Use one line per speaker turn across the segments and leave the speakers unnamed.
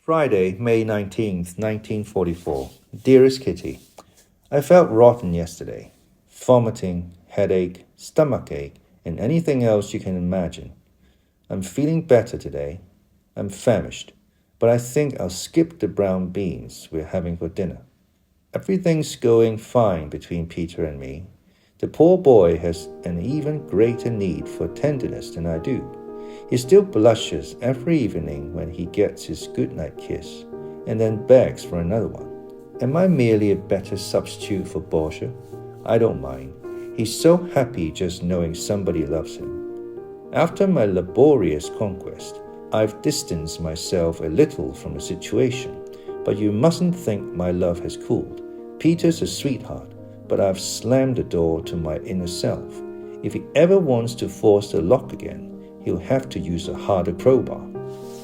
Friday, May 19th, 1944. Dearest Kitty, I felt rotten yesterday. Vomiting, headache, stomachache, and anything else you can imagine. I'm feeling better today. I'm famished, but I think I'll skip the brown beans we're having for dinner. Everything's going fine between Peter and me. The poor boy has an even greater need for tenderness than I do. He still blushes every evening when he gets his goodnight kiss, and then begs for another one. Am I merely a better substitute for Borgia? I don't mind. He's so happy just knowing somebody loves him. After my laborious conquest, I've distanced myself a little from the situation, but you mustn't think my love has cooled. Peter's a sweetheart, but I've slammed the door to my inner self. If he ever wants to force the lock again, he'll have to use a harder crowbar.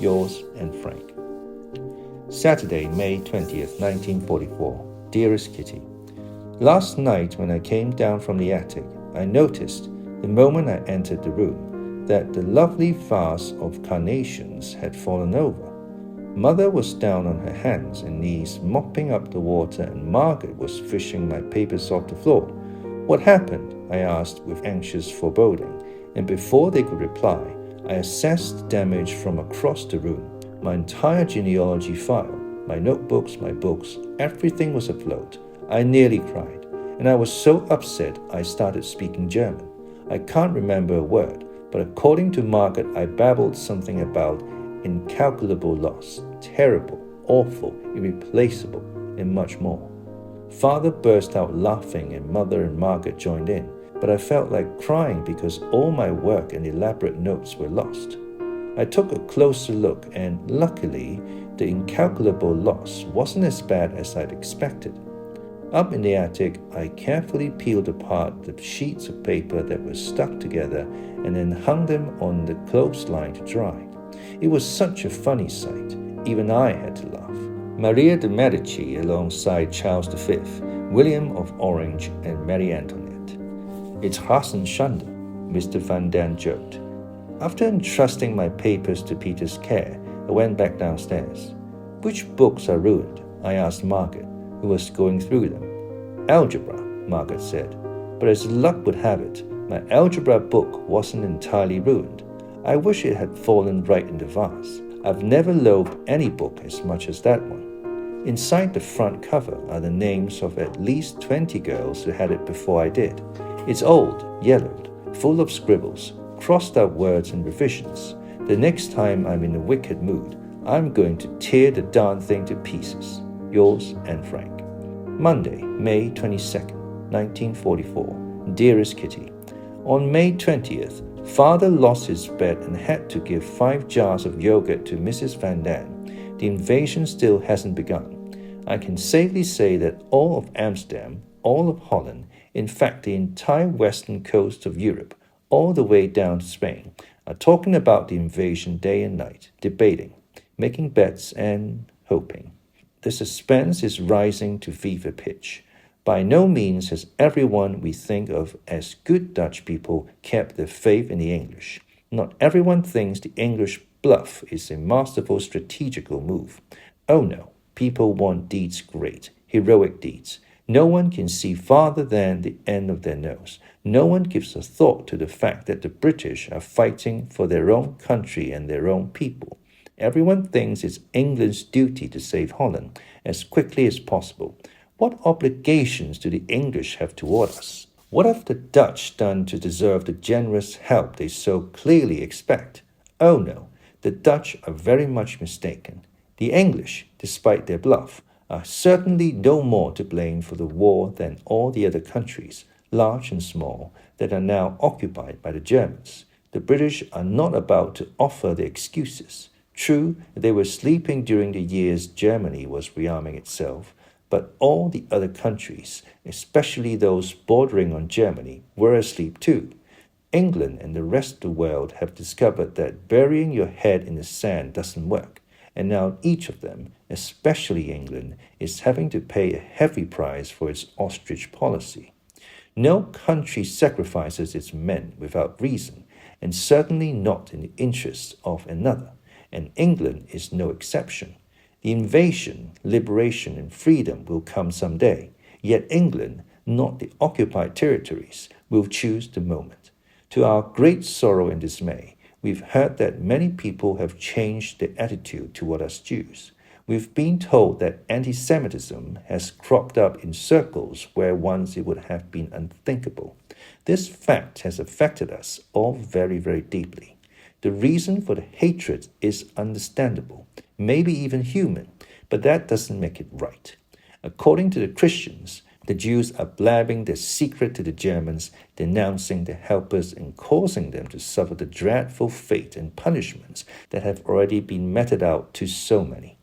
Yours and Frank. Saturday, May 20th, 1944. Dearest Kitty, last night when I came down from the attic, I noticed, the moment I entered the room, that the lovely vase of carnations had fallen over. Mother was down on her hands and knees mopping up the water, and Margaret was fishing my papers off the floor. What happened? I asked with anxious foreboding, and before they could reply, I assessed the damage from across the room. My entire genealogy file, my notebooks, my books, everything was afloat. I nearly cried, and I was so upset I started speaking German. I can't remember a word, but according to Margaret, I babbled something about incalculable loss, terrible, awful, irreplaceable, and much more. Father burst out laughing, and Mother and Margaret joined in, but I felt like crying because all my work and elaborate notes were lost. I took a closer look, and luckily, the incalculable loss wasn't as bad as I'd expected. Up in the attic, I carefully peeled apart the sheets of paper that were stuck together and then hung them on the clothesline to dry. It was such a funny sight, even I had to laugh. Maria de Medici alongside Charles V, William of Orange, and Marie Antoinette. It's Rassenschande, Mr. Van Daan joked. After entrusting my papers to Peter's care, I went back downstairs. Which books are ruined? I asked Margaret, who was going through them. Algebra, Margaret said. But as luck would have it, my algebra book wasn't entirely ruined. I wish it had fallen right in the vase. I've never loathed any book as much as that one. Inside the front cover are the names of at least 20 girls who had it before I did. It's old, yellowed, full of scribbles, crossed out words and revisions. The next time I'm in a wicked mood, I'm going to tear the darn thing to pieces. Yours and Frank. Monday, May 22nd, 1944. Dearest Kitty, on May 20th, Father lost his bet and had to give 5 jars of yogurt to Mrs. Van Daan. The invasion still hasn't begun. I can safely say that all of Amsterdam, all of Holland, in fact the entire western coast of Europe, all the way down to Spain, are talking about the invasion day and night, debating, making bets, and hoping. The suspense is rising to fever pitch. By no means has everyone we think of as good Dutch people kept their faith in the English. Not everyone thinks the English bluff is a masterful strategical move. Oh no, people want deeds great, heroic deeds. No one can see farther than the end of their nose. No one gives a thought to the fact that the British are fighting for their own country and their own people. Everyone thinks it's England's duty to save Holland as quickly as possible. What obligations do the English have toward us? What have the Dutch done to deserve the generous help they so clearly expect? Oh no, the Dutch are very much mistaken. The English, despite their bluff, are certainly no more to blame for the war than all the other countries, large and small, that are now occupied by the Germans. The British are not about to offer the excuses. True, they were sleeping during the years Germany was rearming itself, but all the other countries, especially those bordering on Germany, were asleep too. England and the rest of the world have discovered that burying your head in the sand doesn't work, and now each of them, especially England, is having to pay a heavy price for its ostrich policy. No country sacrifices its men without reason, and certainly not in the interests of another, and England is no exception. The invasion, liberation, and freedom will come someday, yet England, not the occupied territories, will choose the moment. To our great sorrow and dismay, we've heard that many people have changed their attitude toward us Jews. We've been told that anti-Semitism has cropped up in circles where once it would have been unthinkable. This fact has affected us all very, very deeply. The reason for the hatred is understandable, maybe even human, but that doesn't make it right. According to the Christians, the Jews are blabbing their secret to the Germans, denouncing their helpers and causing them to suffer the dreadful fate and punishments that have already been meted out to so many.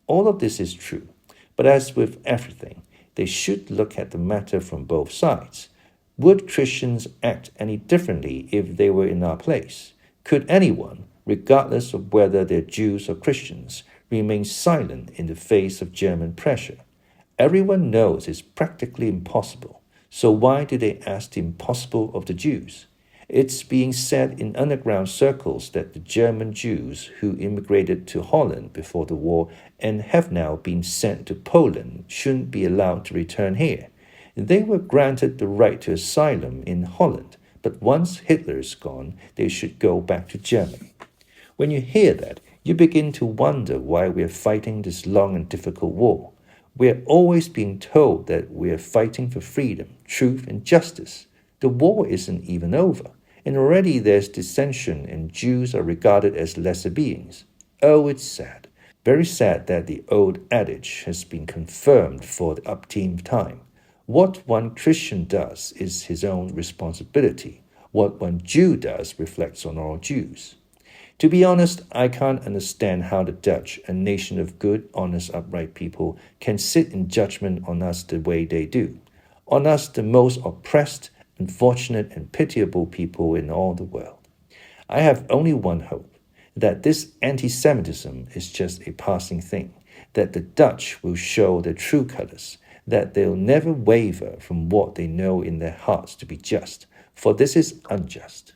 All of this is true, but as with everything, they should look at the matter from both sides. Would Christians act any differently if they were in our place? Could anyone, regardless of whether they're Jews or Christians, remain silent in the face of German pressure? Everyone knows it's practically impossible, so why do they ask the impossible of the Jews? It's being said in underground circles that the German Jews who immigrated to Holland before the war and have now been sent to Poland shouldn't be allowed to return here. They were granted the right to asylum in Holland, but once Hitler's gone, they should go back to Germany. When you hear that, you begin to wonder why we're fighting this long and difficult war. We're always being told that we're fighting for freedom, truth, and justice. The war isn't even over, and already there's dissension and Jews are regarded as lesser beings. Oh, it's sad, very sad that the old adage has been confirmed for the umpteenth time. What one Christian does is his own responsibility. What one Jew does reflects on all Jews. To be honest, I can't understand how the Dutch, a nation of good, honest, upright people, can sit in judgment on us the way they do. On us, the most oppressed, unfortunate, and pitiable people in all the world. I have only one hope, that this anti-Semitism is just a passing thing, that the Dutch will show their true colors, that they'll never waver from what they know in their hearts to be just, for this is unjust.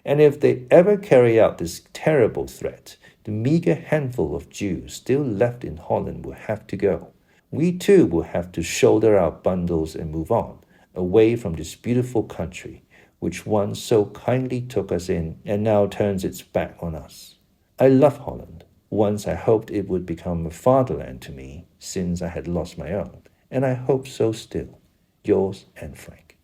And if they ever carry out this terrible threat, the meager handful of Jews still left in Holland will have to go. We too will have to shoulder our bundles and move on, away from this beautiful country, which once so kindly took us in and now turns its back on us. I love Holland. Once I hoped it would become a fatherland to me, since I had lost my own, and I hope so still. Yours, Anne Frank.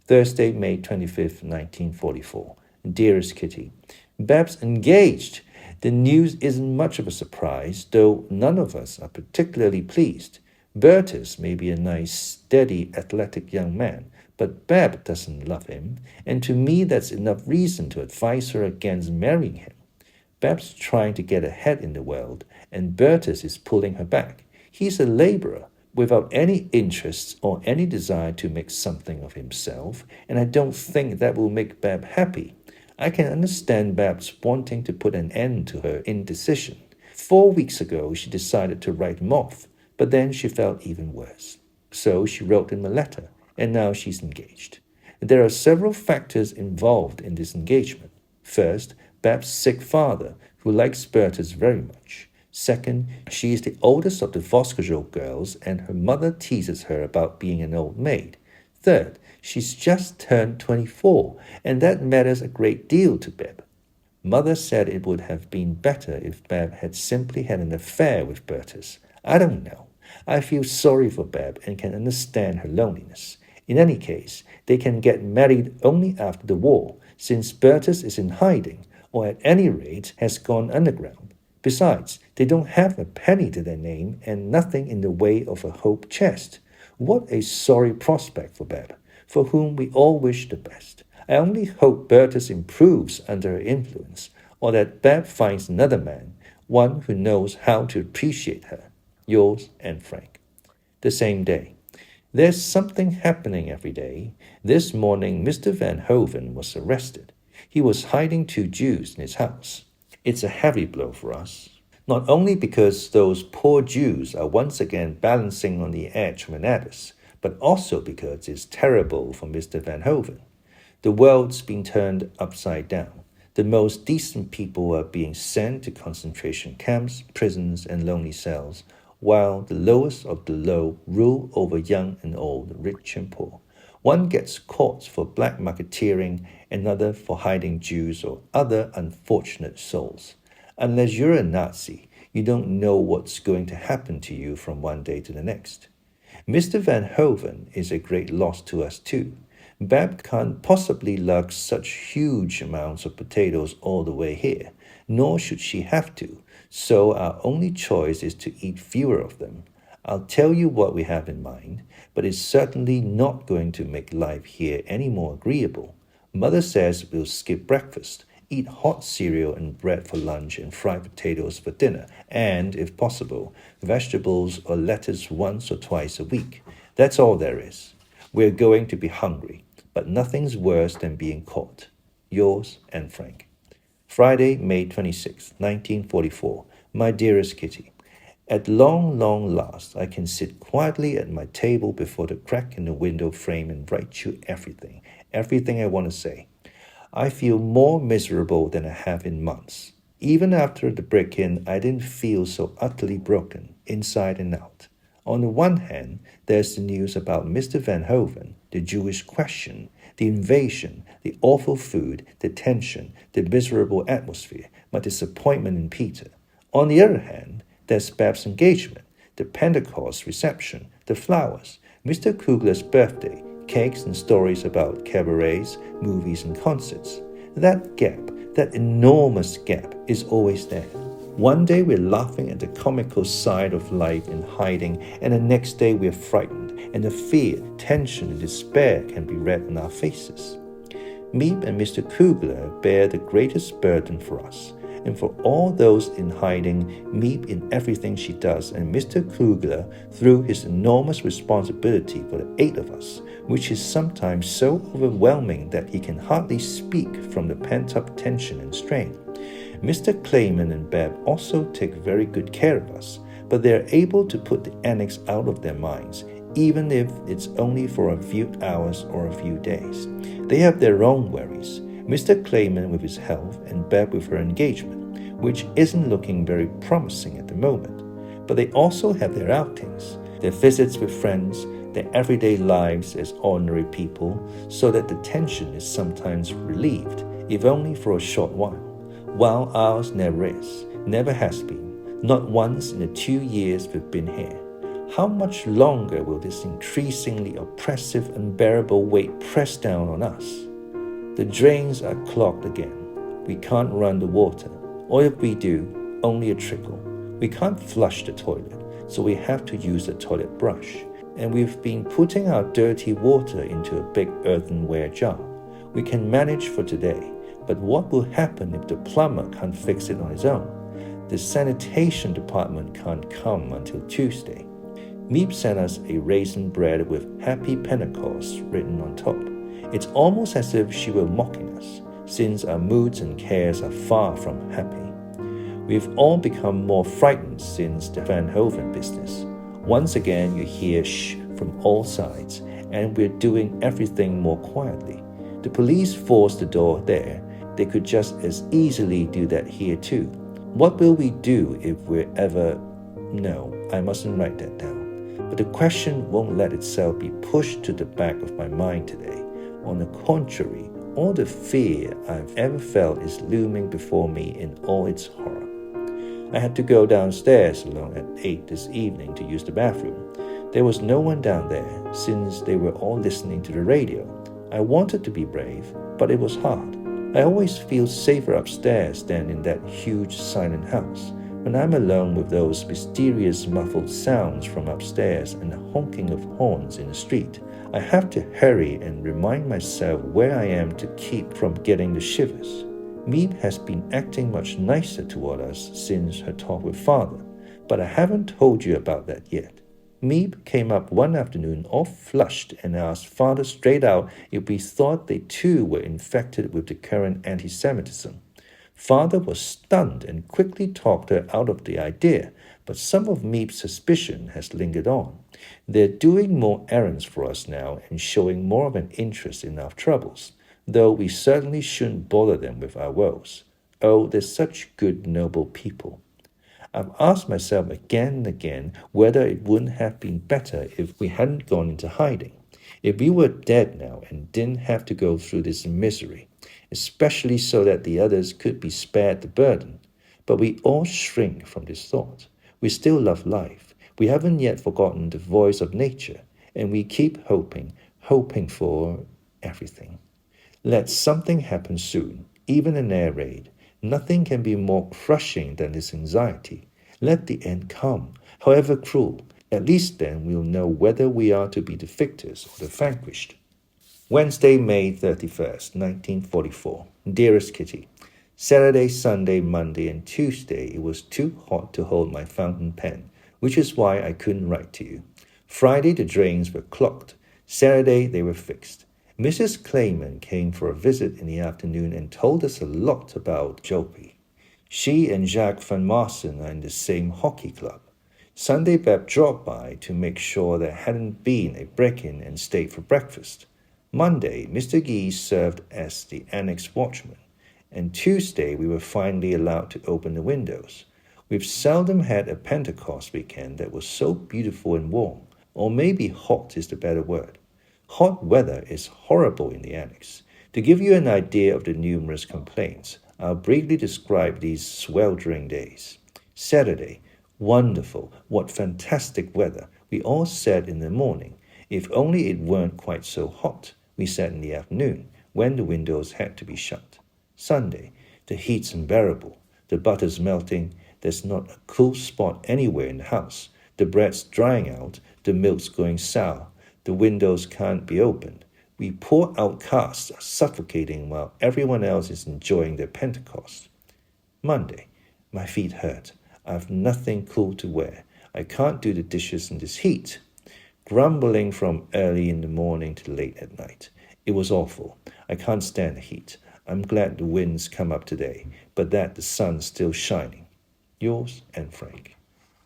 Thursday, May 25th, 1944. Dearest Kitty, Bab's engaged. The news isn't much of a surprise, though none of us are particularly pleased. Bertus may be a nice, steady, athletic young man, but Bab doesn't love him, and to me that's enough reason to advise her against marrying him. Bab's trying to get ahead in the world, and Bertus is pulling her back. He's a laborer, without any interests or any desire to make something of himself, and I don't think that will make Bab happy. I can understand Bab's wanting to put an end to her indecision. 4 weeks ago, she decided to write him off, but then she felt even worse. So she wrote him a letter, and now she's engaged. There are several factors involved in this engagement. First, Bab's sick father, who likes Bertus very much. Second, she is the oldest of the Voskejo girls, and her mother teases her about being an old maid. Third, she's just turned 24, and that matters a great deal to Bab. Mother said it would have been better if Bab had simply had an affair with Bertus. I don't know. I feel sorry for Bab and can understand her loneliness. In any case, they can get married only after the war, since Bertus is in hiding, or at any rate has gone underground. Besides, they don't have a penny to their name and nothing in the way of a hope chest. What a sorry prospect for Bab, for whom we all wish the best. I only hope Bertus improves under her influence, or that Bab finds another man, one who knows how to appreciate her. Yours, Anne Frank. The same day. There's something happening every day. This morning, Mr. Van Hoven was arrested. He was hiding 2 Jews in his house. It's a heavy blow for us. Not only because those poor Jews are once again balancing on the edge of an abyss, but also because it's terrible for Mr. Van Hoven. The world's been turned upside down. The most decent people are being sent to concentration camps, prisons, and lonely cells, while the lowest of the low rule over young and old, rich and poor. One gets caught for black marketeering, another for hiding Jews or other unfortunate souls. Unless you're a Nazi, you don't know what's going to happen to you from one day to the next. Mr. Van Hoven is a great loss to us too. Bab can't possibly lug such huge amounts of potatoes all the way here, nor should she have to, so our only choice is to eat fewer of them. I'll tell you what we have in mind, but it's certainly not going to make life here any more agreeable. Mother says we'll skip breakfast, eat hot cereal and bread for lunch and fried potatoes for dinner, and, if possible, vegetables or lettuce once or twice a week. That's all there is. We're going to be hungry, but nothing's worse than being caught. Yours, Anne Frank. Friday, May 26, 1944. My dearest Kitty, at long last, I can sit quietly at my table before the crack in the window frame and write you everything I want to say. I feel more miserable than I have in months. Even after the break-in, I didn't feel so utterly broken, inside and out. On the one hand, there's the news about Mr. Van Hoven, the Jewish question, the invasion, the awful food, the tension, the miserable atmosphere, my disappointment in Peter. On the other hand, there's Bab's engagement, the Pentecost reception, the flowers, Mr. Kugler's birthday, cakes and stories about cabarets, movies and concerts. That gap, that enormous gap, is always there. One day we're laughing at the comical side of life in hiding, and the next day we're frightened, and the fear, tension, and despair can be read on our faces. Miep and Mr. Kugler bear the greatest burden for us. And for all those in hiding, Miep in everything she does, and Mr. Kugler through his enormous responsibility for the 8 of us, which is sometimes so overwhelming that he can hardly speak from the pent-up tension and strain. Mr. Clayman and Bab also take very good care of us, but they are able to put the annex out of their minds, even if it's only for a few hours or a few days. They have their own worries. Mr. Clayman with his health and Bab with her engagement, which isn't looking very promising at the moment. But they also have their outings, their visits with friends, their everyday lives as ordinary people, so that the tension is sometimes relieved, if only for a short while ours never is, never has been, not once in the 2 years we've been here. How much longer will this increasingly oppressive, unbearable weight press down on us? The drains are clogged again. We can't run the water, or if we do, only a trickle. We can't flush the toilet, so we have to use a toilet brush. And we've been putting our dirty water into a big earthenware jar. We can manage for today, but what will happen if the plumber can't fix it on his own? The sanitation department can't come until Tuesday. Miep sent us a raisin bread with Happy Pentecost written on top. It's almost as if she were mocking us, since our moods and cares are far from happy. We've all become more frightened since the Van Hoven business. Once again, you hear shh from all sides, and we're doing everything more quietly. The police forced the door there. They could just as easily do that here too. What will we do if we're ever... No, I mustn't write that down. But the question won't let itself be pushed to the back of my mind today. On the contrary, all the fear I've ever felt is looming before me in all its horror. I had to go downstairs alone at 8 this evening to use the bathroom. There was no one down there, since they were all listening to the radio. I wanted to be brave, but it was hard. I always feel safer upstairs than in that huge silent house. When I'm alone with those mysterious muffled sounds from upstairs and the honking of horns in the street, I have to hurry and remind myself where I am to keep from getting the shivers. Miep has been acting much nicer toward us since her talk with Father, but I haven't told you about that yet. Miep came up one afternoon all flushed and asked Father straight out if we thought they too were infected with the current anti-Semitism. Father was stunned and quickly talked her out of the idea, but some of Miep's suspicion has lingered on. They're doing more errands for us now and showing more of an interest in our troubles. though we certainly shouldn't bother them with our woes. Oh, they're such good, noble people. I've asked myself again and again whether it wouldn't have been better if we hadn't gone into hiding, if we were dead now and didn't have to go through this misery, especially so that the others could be spared the burden. But we all shrink from this thought. We still love life. We haven't yet forgotten the voice of nature, and we keep hoping for everything. Let something happen soon, even an air raid. Nothing can be more crushing than this anxiety. Let the end come, however cruel. At least then we'll know whether we are to be the victors or the vanquished. Wednesday, May 31st, 1944. Dearest Kitty, Saturday, Sunday, Monday, and Tuesday it was too hot to hold my fountain pen, which is why I couldn't write to you. Friday the drains were clogged. Saturday they were fixed. Mrs. Clayman came for a visit in the afternoon and told us a lot about Joby. She and Jacques Van Marsen are in the same hockey club. Sunday Beb dropped by to make sure there hadn't been a break-in and stayed for breakfast. Monday, Mr. Gee served as the annex watchman, and Tuesday we were finally allowed to open the windows. We've seldom had a Pentecost weekend that was so beautiful and warm, or maybe hot is the better word. Hot weather is horrible in the annex. To give you an idea of the numerous complaints, I'll briefly describe these sweltering days. Saturday, wonderful, what fantastic weather. We all said in the morning. If only it weren't quite so hot. We said in the afternoon, when the windows had to be shut. Sunday, the heat's unbearable. The butter's melting. There's not a cool spot anywhere in the house. The bread's drying out. The milk's going sour. The windows can't be opened. We poor outcasts are suffocating while everyone else is enjoying their Pentecost. Monday, my feet hurt. I've nothing cool to wear. I can't do the dishes in this heat. Grumbling from early in the morning to late at night. It was awful. I can't stand the heat. I'm glad the wind's come up today, but that the sun's still shining. Yours and Frank.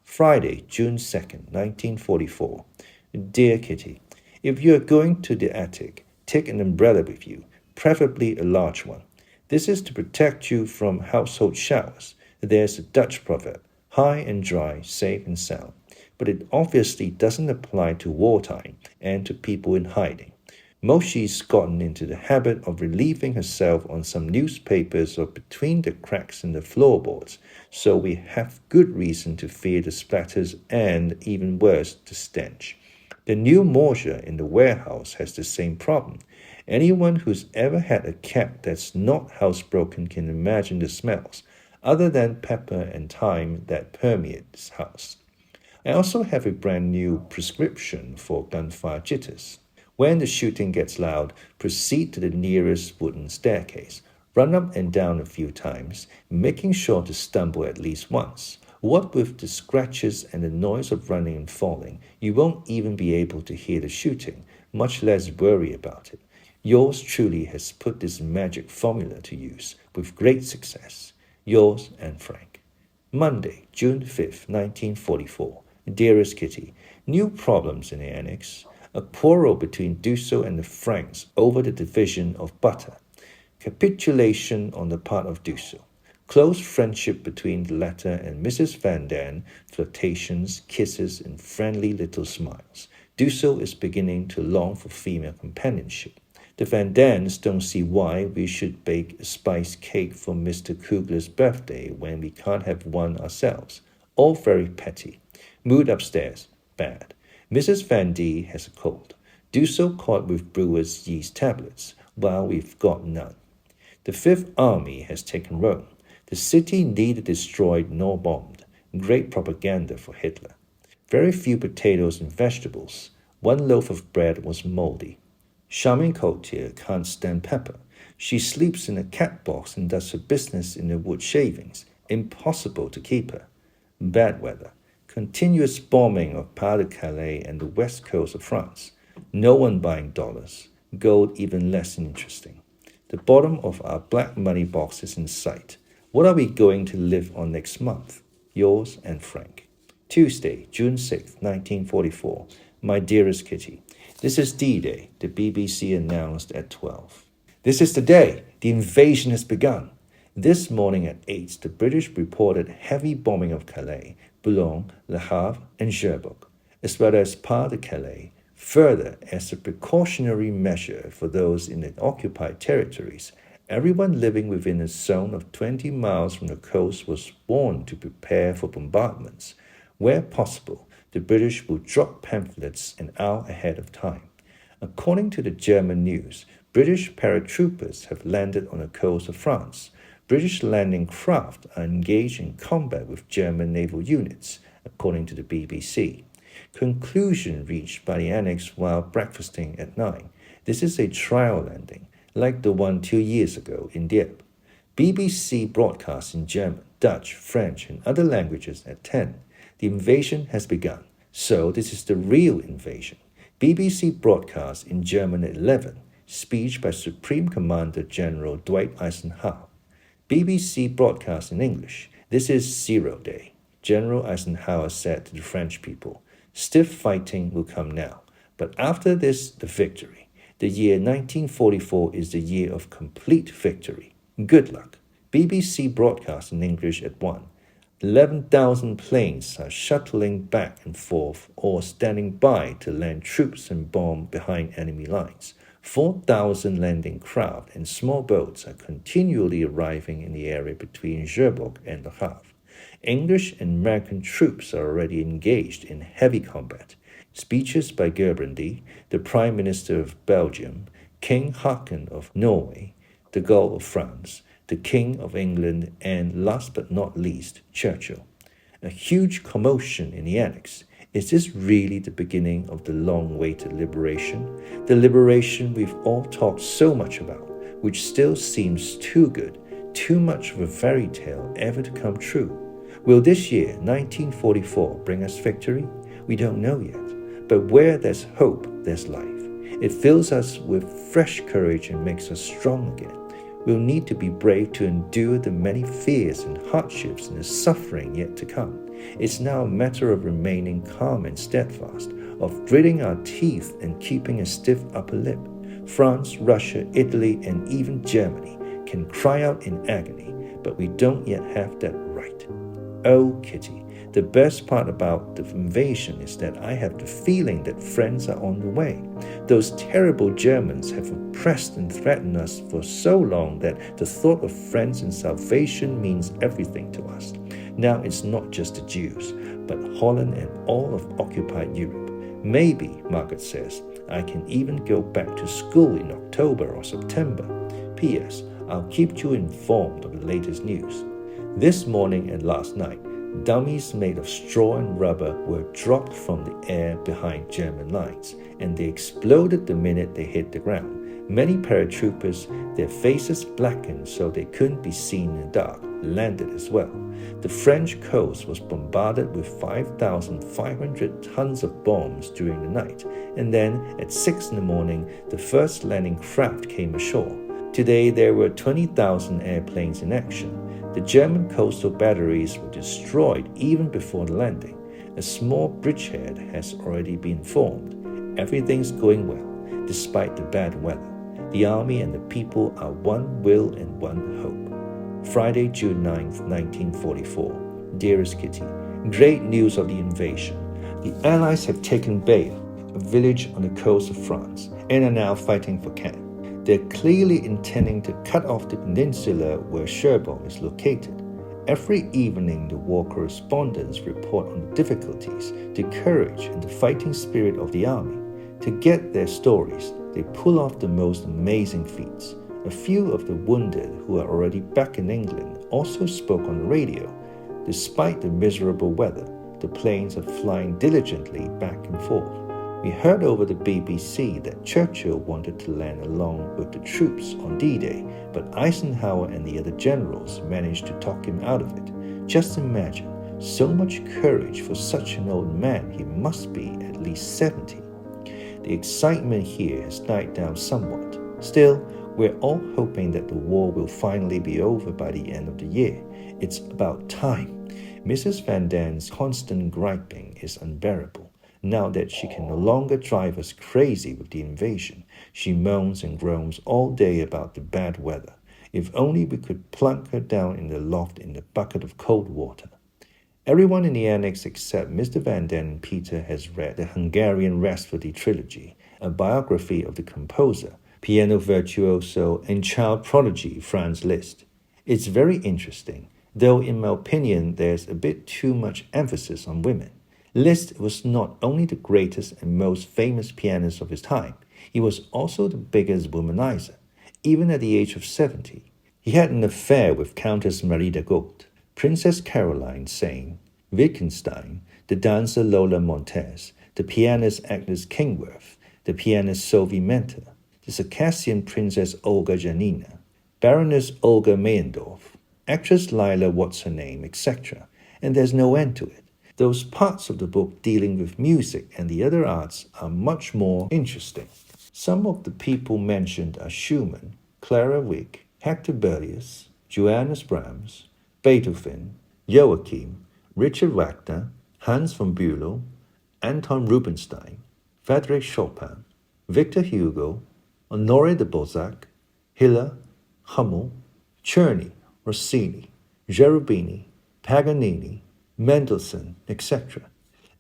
Friday, June 2nd, 1944. Dear Kitty, if you are going to the attic, take an umbrella with you, preferably a large one. This is to protect you from household showers. There's a Dutch proverb, high and dry, safe and sound. But it obviously doesn't apply to wartime and to people in hiding. Moshe's gotten into the habit of relieving herself on some newspapers or between the cracks in the floorboards, so we have good reason to fear the splatters and, even worse, the stench. The new mortar in the warehouse has the same problem. Anyone who's ever had a cat that's not housebroken can imagine the smells, other than pepper and thyme, that permeate this house. I also have a brand new prescription for gunfire jitters. When the shooting gets loud, proceed to the nearest wooden staircase. Run up and down a few times, making sure to stumble at least once. What with the scratches and the noise of running and falling, you won't even be able to hear the shooting, much less worry about it. Yours truly has put this magic formula to use, with great success. Yours and Frank. Monday, June 5th, 1944. Dearest Kitty, new problems in the annex. A quarrel between Dusso and the Franks over the division of butter. Capitulation on the part of Dusso. Close friendship between the latter and Mrs. Van Daan, flirtations, kisses, and friendly little smiles. Dusso is beginning to long for female companionship. The Van Daans don't see why we should bake a spice cake for Mr. Kugler's birthday when we can't have one ourselves. All very petty. Mood upstairs, bad. Mrs. Van D has a cold. Dusso caught with brewer's yeast tablets, while we've got none. The Fifth Army has taken Rome. The city neither destroyed nor bombed. Great propaganda for Hitler. Very few potatoes and vegetables. One loaf of bread was moldy. Charming Cotier can't stand pepper. She sleeps in a cat box and does her business in the wood shavings. Impossible to keep her. Bad weather. Continuous bombing of Pas-de-Calais and the west coast of France. No one buying dollars. Gold even less interesting. The bottom of our black money box is in sight. What are we going to live on next month? Yours and Frank. Tuesday, June 6th, 1944. My dearest Kitty, this is D-Day, the BBC announced at 12. This is the day. The invasion has begun. This morning at 8, the British reported heavy bombing of Calais, Boulogne, Le Havre, and Cherbourg, as well as Pas-de-Calais. Further, as a precautionary measure for those in the occupied territories, everyone living within a zone of 20 miles from the coast was warned to prepare for bombardments. Where possible, the British will drop pamphlets an hour ahead of time. According to the German news, British paratroopers have landed on the coast of France. British landing craft are engaged in combat with German naval units, according to the BBC. Conclusion reached by the annex while breakfasting at 9. This is a trial landing, like the one 2 years ago in Dieppe. BBC broadcasts in German, Dutch, French, and other languages at 10. The invasion has begun, so this is the real invasion. BBC broadcasts in German at 11. Speech by Supreme Commander General Dwight Eisenhower. BBC broadcasts in English. This is Zero Day. General Eisenhower said to the French people, stiff fighting will come now, but after this, the victory. The year 1944 is the year of complete victory. Good luck. BBC broadcasts in English at 1. 11,000 planes are shuttling back and forth or standing by to land troops and bomb behind enemy lines. 4,000 landing craft and small boats are continually arriving in the area between Cherbourg and Le Havre. English and American troops are already engaged in heavy combat. Speeches by Gerbrandy, the Prime Minister of Belgium, King Haakon of Norway, de Gaulle of France, the King of England, and last but not least, Churchill. A huge commotion in the annex. Is this really the beginning of the long-awaited liberation? The liberation we've all talked so much about, which still seems too good, too much of a fairy tale ever to come true. Will this year, 1944, bring us victory? We don't know yet. But where there's hope, there's life. It fills us with fresh courage and makes us strong again. We'll need to be brave to endure the many fears and hardships and the suffering yet to come. It's now a matter of remaining calm and steadfast, of gritting our teeth and keeping a stiff upper lip. France, Russia, Italy, and even Germany can cry out in agony, but we don't yet have that right. Oh, Kitty, the best part about the invasion is that I have the feeling that friends are on the way. Those terrible Germans have oppressed and threatened us for so long that the thought of friends and salvation means everything to us. Now it's not just the Jews, but Holland and all of occupied Europe. Maybe, Margaret says, I can even go back to school in October or September. P.S. I'll keep you informed of the latest news. This morning and last night, dummies made of straw and rubber were dropped from the air behind German lines, and they exploded the minute they hit the ground. Many paratroopers, their faces blackened so they couldn't be seen in the dark, landed as well. The French coast was bombarded with 5,500 tons of bombs during the night, and then at 6 in the morning, the first landing craft came ashore. Today, there were 20,000 airplanes in action. The German coastal batteries were destroyed even before the landing. A small bridgehead has already been formed. Everything's going well, despite the bad weather. The army and the people are one will and one hope. Friday, June 9th, 1944. Dearest Kitty, great news of the invasion. The Allies have taken Bayeux, a village on the coast of France, and are now fighting for Caen. They're clearly intending to cut off the peninsula where Cherbourg is located. Every evening, the war correspondents report on the difficulties, the courage, and the fighting spirit of the army. To get their stories, they pull off the most amazing feats. A few of the wounded who are already back in England also spoke on the radio. Despite the miserable weather, the planes are flying diligently back and forth. We heard over the BBC that Churchill wanted to land along with the troops on D-Day, but Eisenhower and the other generals managed to talk him out of it. Just imagine, so much courage for such an old man. He must be at least 70. The excitement here has died down somewhat. Still, we're all hoping that the war will finally be over by the end of the year. It's about time. Mrs. Van Dan's constant griping is unbearable. Now that she can no longer drive us crazy with the invasion, she moans and groans all day about the bad weather. If only we could plunk her down in the loft in a bucket of cold water. Everyone in the annex except Mr. Van Den and Peter has read the Hungarian Rhapsody trilogy, a biography of the composer, piano virtuoso, and child prodigy Franz Liszt. It's very interesting, though in my opinion there's a bit too much emphasis on women. Liszt was not only the greatest and most famous pianist of his time, he was also the biggest womanizer, even at the age of 70. He had an affair with Countess Marie de Gaulle, Princess Caroline Sane, Wittgenstein, the dancer Lola Montez, the pianist Agnes Kingworth, the pianist Sophie Mentor, the Circassian Princess Olga Janina, Baroness Olga Meyendorff, actress Lila What's-Her-Name, etc. And there's no end to it. Those parts of the book dealing with music and the other arts are much more interesting. Some of the people mentioned are Schumann, Clara Wieck, Hector Berlioz, Johannes Brahms, Beethoven, Joachim, Richard Wagner, Hans von Bülow, Anton Rubinstein, Frédéric Chopin, Victor Hugo, Honoré de Balzac, Hiller, Hummel, Czerny, Rossini, Cherubini, Paganini, Mendelssohn, etc.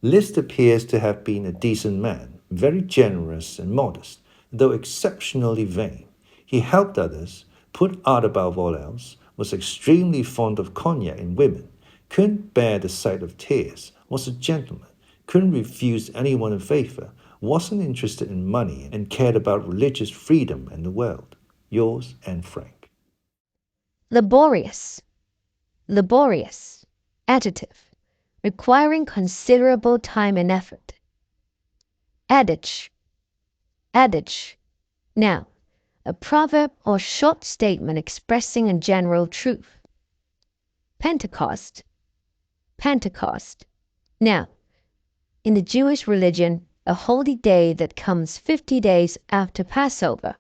Liszt appears to have been a decent man, very generous and modest, though exceptionally vain. He helped others, put art above all else, was extremely fond of cognac and women, couldn't bear the sight of tears, was a gentleman, couldn't refuse anyone a favor, wasn't interested in money, and cared about religious freedom and the world. Yours, Anne Frank.
Laborious. Laborious. Adjective. Requiring considerable time and effort. Adage. Adage. Noun. A proverb or short statement expressing a general truth. Pentecost. Pentecost. Noun. In the Jewish religion, a holy day that comes 50 days after Passover,